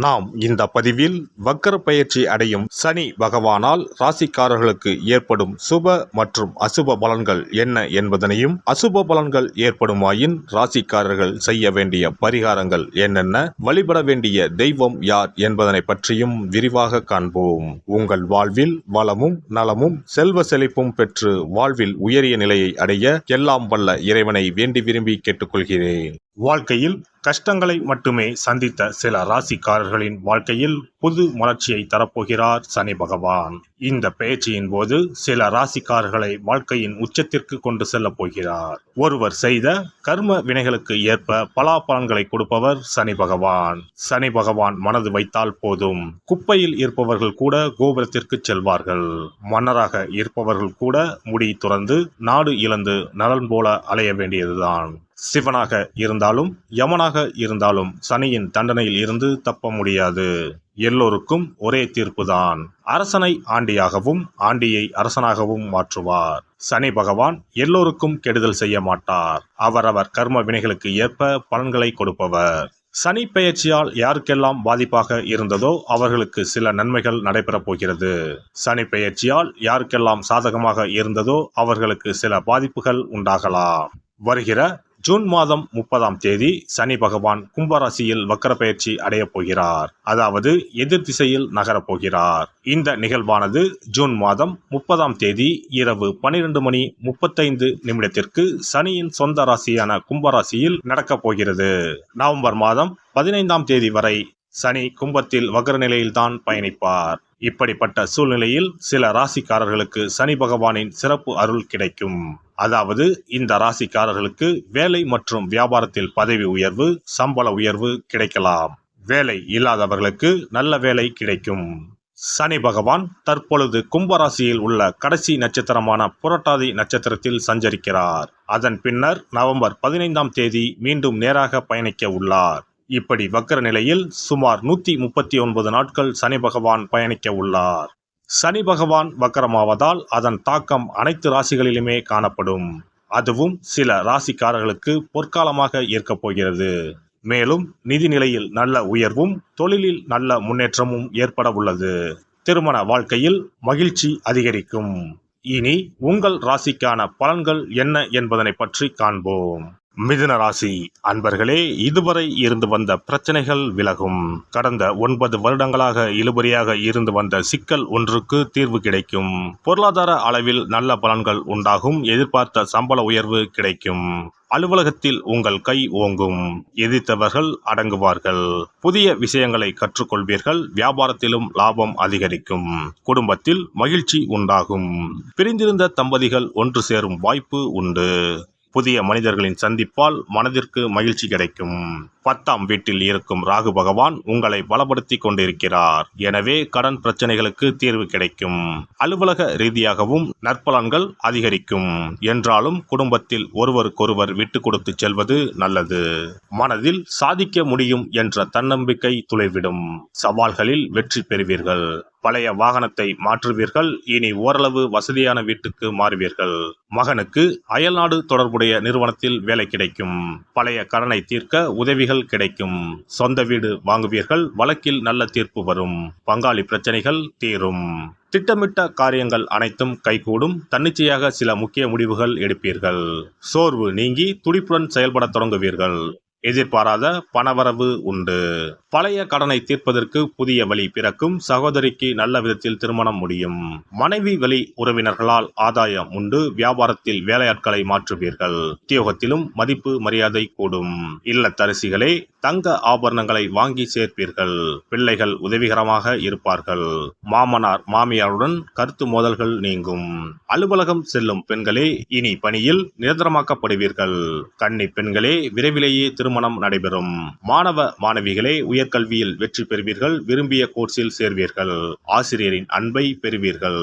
நாம் இந்த பதிவில் வக்கர பயிற்சி அடையும் சனி பகவானால் ராசிக்காரர்களுக்கு ஏற்படும் சுப மற்றும் அசுப பலன்கள் என்ன என்பதனையும், அசுப பலன்கள் ஏற்படுமாயின் ராசிக்காரர்கள் செய்ய வேண்டிய பரிகாரங்கள் என்னென்ன, வழிபட வேண்டிய தெய்வம் யார் என்பதனை பற்றியும் விரிவாக காண்போம். உங்கள் வாழ்வில் வளமும் நலமும் செல்வ செழிப்பும் பெற்று வாழ்வில் உயரிய நிலையை அடைய எல்லாம் வல்ல இறைவனை வேண்டி விரும்பி கேட்டுக்கொள்கிறேன். வாழ்க்கையில் கஷ்டங்களை மட்டுமே சந்தித்த சில ராசிக்காரர்களின் வாழ்க்கையில் புது மலர்ச்சியை தரப்போகிறார் சனி பகவான். இந்த பயிற்சியின் போது சில ராசிக்காரர்களை வாழ்க்கையின் உச்சத்திற்கு கொண்டு செல்ல போகிறார். ஒருவர் செய்த கர்ம வினைகளுக்கு ஏற்ப பலாபலன்களை கொடுப்பவர் சனி பகவான். சனி பகவான் மனது வைத்தால் போதும், குப்பையில் இருப்பவர்கள் கூட கோபுரத்திற்கு செல்வார்கள். மன்னராக இருப்பவர்கள் கூட முடி துறந்து நாடு இழந்து நலன் போல அலைய வேண்டியதுதான். சிவனாக இருந்தாலும் யமனாக இருந்தாலும் சனியின் தண்டனையில் இருந்து தப்ப முடியாது. எல்லோருக்கும் ஒரே தீர்ப்புதான். அரசனை ஆண்டியாகவும் ஆண்டியை அரசனாகவும் மாற்றுவார். சனி பகவான் எல்லோருக்கும் கெடுதல் செய்ய மாட்டார். அவரவர் கர்ம வினைகளுக்கு ஏற்ப பலன்களை கொடுப்பவர். சனி பெயர்ச்சியால் யாருக்கெல்லாம் பாதிப்பாக இருந்ததோ அவர்களுக்கு சில நன்மைகள் நடைபெறப் போகிறது. சனி பெயர்ச்சியால் யாருக்கெல்லாம் சாதகமாக இருந்ததோ அவர்களுக்கு சில பாதிப்புகள் உண்டாகலாம். வருகிற ஜூன் மாதம் 30ஆம் தேதி சனி பகவான் கும்பராசியில் வக்கர பயிற்சி அடையப் போகிறார். அதாவது எதிர் திசையில் நகரப் போகிறார். இந்த நிகழ்வானது ஜூன் மாதம் 30ஆம் தேதி இரவு 12:35 சனியின் சொந்த ராசியான கும்பராசியில் நடக்கப் போகிறது. நவம்பர் மாதம் 15ஆம் தேதி வரை சனி கும்பத்தில் வக்ர நிலையில்தான் பயணிப்பார். இப்படிப்பட்ட சூழ்நிலையில் சில ராசிக்காரர்களுக்கு சனி பகவானின் சிறப்பு அருள் கிடைக்கும். அதாவது இந்த ராசிக்காரர்களுக்கு வேலை மற்றும் வியாபாரத்தில் பதவி உயர்வு, சம்பள உயர்வு கிடைக்கலாம். வேலை இல்லாதவர்களுக்கு நல்ல வேலை கிடைக்கும். சனி பகவான் தற்பொழுது கும்பராசியில் உள்ள கடைசி நட்சத்திரமான புரட்டாதி நட்சத்திரத்தில் சஞ்சரிக்கிறார். அதன் பின்னர் நவம்பர் 15ஆம் தேதி மீண்டும் நேராக பயணிக்க உள்ளார். இப்படி வக்கர நிலையில் சுமார் 139 நாட்கள் சனி பகவான் பயணிக்க உள்ளார். சனி பகவான் வக்கரமாவதால் அதன் தாக்கம் அனைத்து ராசிகளிலுமே காணப்படும். அதுவும் சில ராசிக்காரர்களுக்கு பொற்காலமாக இருக்கப் போகிறது. மேலும் நிதி நிலையில் நல்ல உயர்வும் தொழிலில் நல்ல முன்னேற்றமும் ஏற்பட உள்ளது. திருமண வாழ்க்கையில் மகிழ்ச்சி அதிகரிக்கும். இனி உங்கள் ராசிக்கான பலன்கள் என்ன என்பதனை பற்றி காண்போம். மிதுன ராசி அன்பர்களே, இதுவரை இருந்து வந்த பிரச்சனைகள் விலகும். கடந்த 9 வருடங்களாக இழுபறியாக இருந்து வந்த சிக்கல் ஒன்றுக்கு தீர்வு கிடைக்கும். பொருளாதார அளவில் நல்ல பலன்கள் உண்டாகும். எதிர்பார்த்த சம்பள உயர்வு கிடைக்கும். அலுவலகத்தில் உங்கள் கை ஓங்கும். எதிர்த்தவர்கள் அடங்குவார்கள். புதிய விஷயங்களை கற்றுக்கொள்வீர்கள். வியாபாரத்திலும் லாபம் அதிகரிக்கும். குடும்பத்தில் மகிழ்ச்சி உண்டாகும். பிரிந்திருந்த தம்பதிகள் ஒன்று சேரும் வாய்ப்பு உண்டு. புதிய மனிதர்களின் சந்திப்பால் மனதிற்கு மகிழ்ச்சி கிடைக்கும். 10ஆம் வீட்டில் இருக்கும் ராகு பகவான் உங்களை பலப்படுத்தி கொண்டிருக்கிறார். எனவே கடன் பிரச்சனைகளுக்கு தீர்வு கிடைக்கும். அலுவலக ரீதியாகவும் நற்பலன்கள் அதிகரிக்கும். என்றாலும் குடும்பத்தில் ஒருவருக்கொருவர் விட்டு கொடுத்து செல்வது நல்லது. மனதில் சாதிக்க முடியும் என்ற தன்னம்பிக்கை துளைவிடும். சவால்களில் வெற்றி பெறுவீர்கள். பழைய வாகனத்தை மாற்றுவீர்கள். இனி ஓரளவு வசதியான வீட்டுக்கு மாறுவீர்கள். மகனுக்கு அயல்நாடு தொடர்புடைய நிறுவனத்தில் வேலை கிடைக்கும். பழைய கடனை தீர்க்க உதவிகள் கிடைக்கும். சொந்த வீடு வாங்குவீர்கள். வழக்கில் நல்ல தீர்ப்பு வரும். பங்காளி பிரச்சனைகள் தீரும். திட்டமிட்ட காரியங்கள் அனைத்தும் கைகூடும். தன்னிச்சையாக சில முக்கிய முடிவுகள் எடுப்பீர்கள். சோர்வு நீங்கி துடிப்புடன் செயல்பட தொடங்குவீர்கள். எதிர்பாராத பணவரவு உண்டு. பழைய கடனை தீர்ப்பதற்கு புதிய வழி பிறக்கும். சகோதரிக்கு நல்ல விதத்தில் திருமணம் முடியும். மனைவி வழி உறவினர்களால் ஆதாயம் உண்டு. வியாபாரத்தில் வேலையாட்களை மாற்றுவீர்கள். உத்தியோகத்திலும் மதிப்பு மரியாதை கூடும். இல்லத்தரசிகளே, தங்க ஆபரணங்களை வாங்கி சேர்ப்பீர்கள். பிள்ளைகள் உதவிகரமாக இருப்பார்கள். மாமனார் மாமியாருடன் கருத்து மோதல்கள் நீங்கும். அலுவலகம் செல்லும் பெண்களே, இனி பணியில் நிரந்தரமாக்கப்படுவீர்கள். கன்னி பெண்களே, விரைவிலேயே திருமணம் நடைபெறும். மாணவ மாணவிகளே, உயர்கல்வியில் வெற்றி பெறுவீர்கள். விரும்பிய கோர்ஸில் சேர்வீர்கள். ஆசிரியரின் அன்பை பெறுவீர்கள்.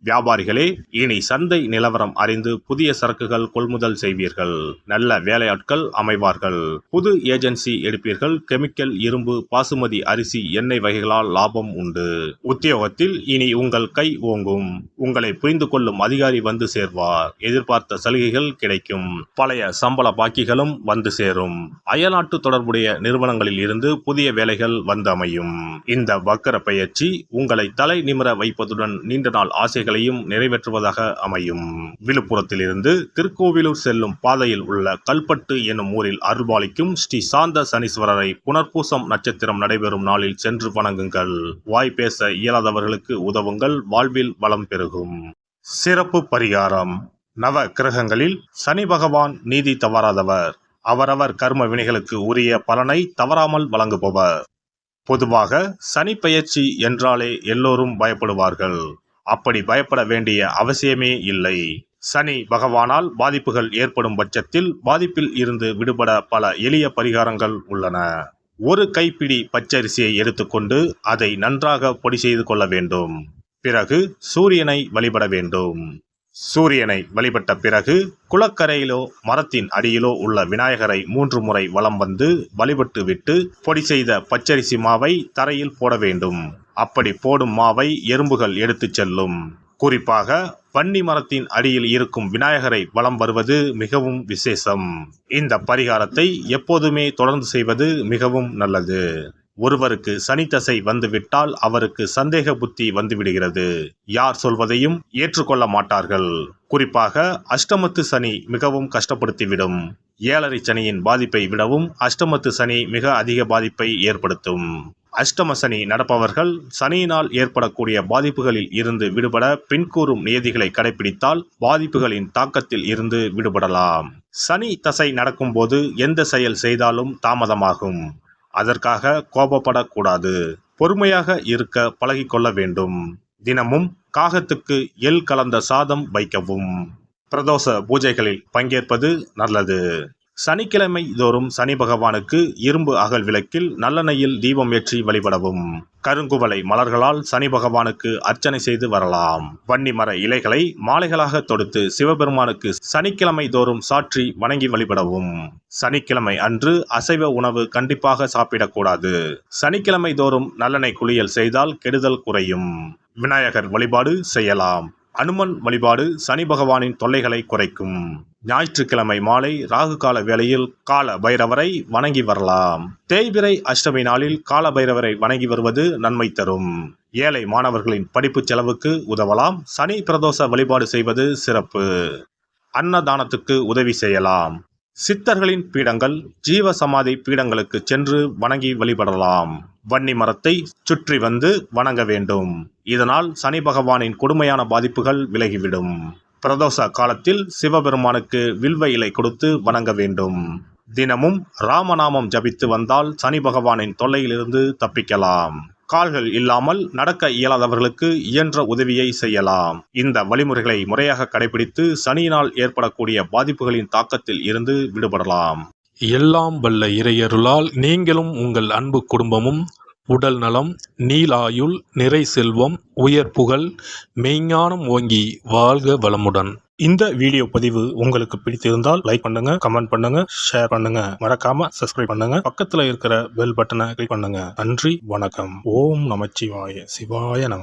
வியாபாரிகளே, இனி சந்தை நிலவரம் அறிந்து புதிய சரக்குகள் கொள்முதல் செய்வீர்கள். நல்ல வேலையாட்கள் அமைவார்கள். புது ஏஜென்சி எடுப்பீர்கள். கெமிக்கல், இரும்பு, பாசுமதி அரிசி, எண்ணெய் வகைகளால் லாபம் உண்டு. உத்தியோகத்தில் இனி உங்கள் கை ஓங்கும். உங்களை புரிந்து கொள்ளும் அதிகாரி வந்து சேர்வார். எதிர்பார்த்த சலுகைகள் கிடைக்கும். பழைய சம்பள பாக்கிகளும் வந்து சேரும். அயல்நாட்டு தொடர்புடைய நிறுவனங்களில் இருந்து புதிய வேலைகள் வந்து அமையும். இந்த வக்கர பெயர்ச்சி உங்களை தலை நிமிர வைப்பதுடன் நீண்ட நாள் ஆசைகளையும் நிறைவேற்றுவதாக அமையும். விழுப்புரத்தில் இருந்து திருக்கோவிலூர் செல்லும் பாதையில் உள்ள கல்பட்டு என்னும் ஊரில் அருள்பாலிக்கும் ஸ்ரீ சாந்த சனீஸ்வரரை புனர்பூசம் நட்சத்திரம் நடைபெறும் நாளில் சென்று வணங்குங்கள். வாய் பேச இயலாதவர்களுக்கு உதவுங்கள். வாழ்வில் வளம் பெருகும். சிறப்பு பரிகாரம். நவ கிரகங்களில் சனி பகவான் நீதி தவறாதவர். அவரவர் கர்ம வினைகளுக்கு உரிய பலனை தவறாமல் வழங்குபவர். பொதுவாக சனி பெயர்ச்சி என்றாலே எல்லோரும் பயப்படுவார்கள். அப்படி பயப்பட வேண்டிய அவசியமே இல்லை. சனி பகவானால் பாதிப்புகள் ஏற்படும் பட்சத்தில் பாதிப்பில் இருந்து விடுபட பல எளிய பரிகாரங்கள் உள்ளன. ஒரு கைப்பிடி பச்சரிசியை எடுத்துக்கொண்டு அதை நன்றாக பொடி செய்து கொள்ள வேண்டும். பிறகு சூரியனை வழிபட வேண்டும். சூரியனை வழிபட்ட பிறகு குளக்கரையிலோ மரத்தின் அடியிலோ உள்ள விநாயகரை 3 முறை வலம் வந்து வழிபட்டு விட்டு பொடி செய்த பச்சரிசி மாவை தரையில் போட வேண்டும். அப்படி போடும் மாவை எறும்புகள் எடுத்துச் செல்லும். குறிப்பாக வன்னி மரத்தின் அடியில் இருக்கும் விநாயகரை வலம் வருவது மிகவும் விசேஷம். இந்த பரிகாரத்தை எப்போதுமே தொடர்ந்து செய்வது மிகவும் நல்லது. ஒருவருக்கு சனி தசை வந்துவிட்டால் அவருக்கு சந்தேக புத்தி வந்துவிடுகிறது. யார் சொல்வதையும் ஏற்றுக்கொள்ள மாட்டார்கள். குறிப்பாக அஷ்டமத்து சனி மிகவும் கஷ்டப்படுத்திவிடும். 7.5 சனியின் பாதிப்பை விடவும் அஷ்டமத்து சனி மிக அதிக பாதிப்பை ஏற்படுத்தும். அஷ்டம சனி நடப்பவர்கள் சனியினால் ஏற்படக்கூடிய பாதிப்புகளில் இருந்து விடுபட பின்கூறும் நியதிகளை கடைபிடித்தால் பாதிப்புகளின் தாக்கத்தில் இருந்து விடுபடலாம். சனி தசை நடக்கும்போது எந்த செயல் செய்தாலும் தாமதமாகும். அதற்காக கோபப்படக்கூடாது. பொறுமையாக இருக்க பழகிக்கொள்ள வேண்டும். தினமும் காகத்துக்கு எள் கலந்த சாதம் வைக்கவும். பிரதோஷ பூஜைகளில் பங்கேற்பது நல்லது. சனிக்கிழமை தோறும் சனி பகவானுக்கு இரும்பு அகல் விளக்கில் நல்லெண்ணெயில் தீபம் ஏற்றி வழிபடவும். கருங்குவளை மலர்களால் சனி பகவானுக்கு அர்ச்சனை செய்து வரலாம். வன்னி மர இலைகளை மாலைகளாக தொடுத்து சிவபெருமானுக்கு சனிக்கிழமை தோறும் சாற்றி வணங்கி வழிபடவும். சனிக்கிழமை அன்று அசைவ உணவு கண்டிப்பாக சாப்பிடக்கூடாது. சனிக்கிழமை தோறும் நல்லெண்ணெய் குளியல் செய்தால் கெடுதல் குறையும். விநாயகர் வழிபாடு செய்யலாம். அனுமன் வழிபாடு சனி பகவானின் தொல்லைகளை குறைக்கும். ஞாயிற்றுக்கிழமை மாலை ராகு கால வேளையில் கால பைரவரை வணங்கி வரலாம். தேய்பிறை அஷ்டமி நாளில் கால பைரவரை வணங்கி வருவது நன்மை தரும். ஏழை மாணவர்களின் படிப்பு செலவுக்கு உதவலாம். சனி பிரதோஷ வழிபாடு செய்வது சிறப்பு. அன்னதானத்துக்கு உதவி செய்யலாம். சித்தர்களின் பீடங்கள் ஜீவ சமாதி பீடங்களுக்கு சென்று வணங்கி வழிபடலாம். வன்னி மரத்தை சுற்றி வந்து வணங்க வேண்டும். இதனால் சனி பகவானின் கொடுமையான பாதிப்புகள் விலகிவிடும். பிரதோஷ காலத்தில் சிவபெருமானுக்கு வில்வ இலை கொடுத்து வணங்க வேண்டும். தினமும் ராமநாமம் ஜபித்து வந்தால் சனி பகவானின் தொல்லையிலிருந்து தப்பிக்கலாம். கால்கள் இல்லாமல் நடக்க இயலாதவர்களுக்கு இயன்ற உதவியை செய்யலாம். இந்த வழிமுறைகளை முறையாக கடைபிடித்து சனியினால் ஏற்படக்கூடிய பாதிப்புகளின் தாக்கத்தில் இருந்து விடுபடலாம். எல்லாம் வல்ல இறையருளால் நீங்களும் உங்கள் அன்பு குடும்பமும் உடல் நலம், நீலாயுள், நிறை செல்வம், உயர் புகழ், மெய்ஞானம் ஓங்கி வாழ்க வளமுடன். இந்த வீடியோ பதிவு உங்களுக்கு பிடித்திருந்தால் லைக் பண்ணுங்க, கமெண்ட் பண்ணுங்க, ஷேர் பண்ணுங்க. மறக்காம சப்ஸ்கிரைப் பண்ணுங்க. பக்கத்துல இருக்கிற பெல் பட்டனை கிளிக் பண்ணுங்க. நன்றி, வணக்கம். ஓம் நமச்சிவாய. சிவாய நம.